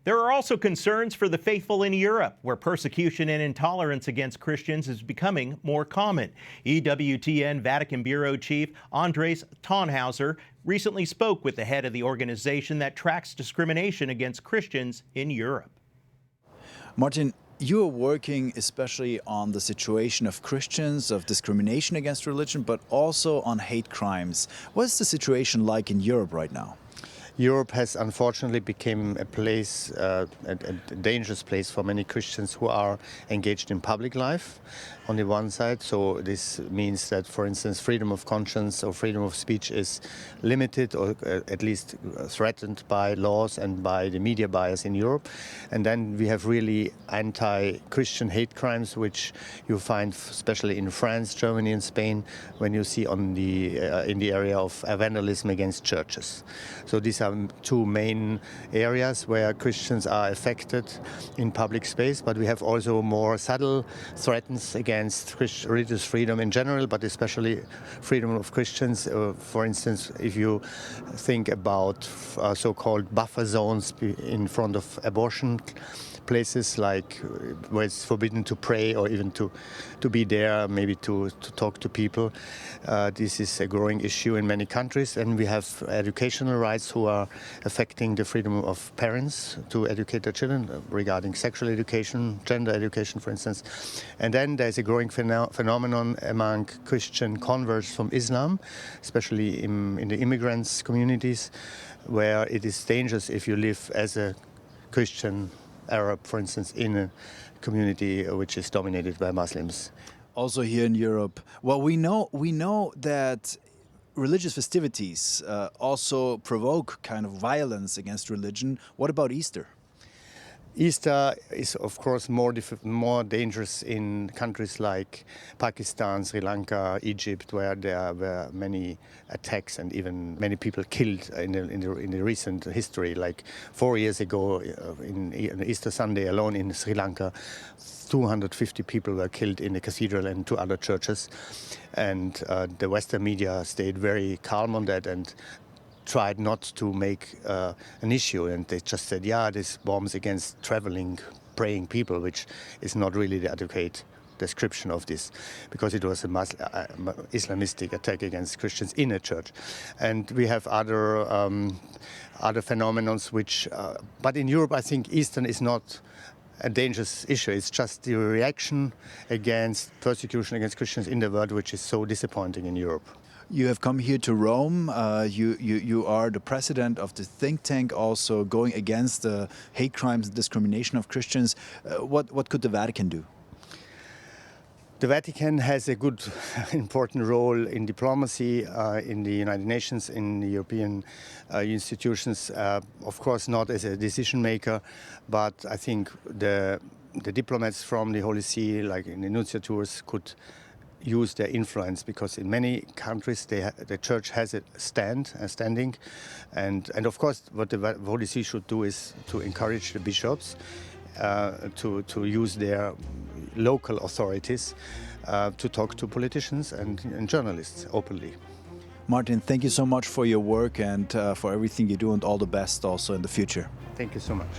There are also concerns for the faithful in Europe, where persecution and intolerance against Christians is becoming more common. EWTN Vatican Bureau Chief Andreas Thonhauser recently spoke with the head of the organization that tracks discrimination against Christians in Europe. Martin, you are working especially on the situation of Christians, of discrimination against religion, but also on hate crimes. What is the situation like in Europe right now? Europe has unfortunately become a place, a dangerous place for many Christians who are engaged in public life on the one side. So this means that, for instance, freedom of conscience or freedom of speech is limited or at least threatened by laws and by the media bias in Europe. And then we have really anti-Christian hate crimes, which you find especially in France, Germany and Spain, when you see on in the area of vandalism against churches. So these are two main areas where Christians are affected in public space, but we have also more subtle threats against religious freedom in general, but especially freedom of Christians. For instance, if you think about so-called buffer zones in front of abortion places, like where it's forbidden to pray or even to be there, maybe to talk to people. This is a growing issue in many countries, and we have educational rights who are affecting the freedom of parents to educate their children regarding sexual education, gender education, for instance. And then there's a growing phenomenon among Christian converts from Islam, especially in the immigrants communities, where it is dangerous if you live as a Christian Arab, for instance, in a community which is dominated by Muslims. Also here in Europe, well, we know that religious festivities also provoke kind of violence against religion. What about Easter? Easter is, of course, more dangerous in countries like Pakistan, Sri Lanka, Egypt, where there were many attacks and even many people killed in the recent history. Like 4 years ago, in Easter Sunday alone in Sri Lanka, 250 people were killed in the cathedral and 2 other churches. And the Western media stayed very calm on that and tried not to make an issue, and they just said, yeah, this bombs against traveling, praying people, which is not really the adequate description of this, because it was a Islamistic attack against Christians in a church. And we have other phenomena which, but in Europe I think Eastern is not a dangerous issue. It's just the reaction against persecution against Christians in the world, which is so disappointing in Europe. You have come here to Rome. You are the president of the think tank, also going against the hate crimes and discrimination of Christians. What could the Vatican do? The Vatican has a good, important role in diplomacy, in the United Nations, in the European institutions. Of course, not as a decision maker, but I think the diplomats from the Holy See, like in the nunciatures, could use their influence, because in many countries the church has a standing, and of course what the Holy See should do is to encourage the bishops to use their local authorities to talk to politicians and journalists openly. Martin, thank you so much for your work and for everything you do, and all the best also in the future. Thank you so much.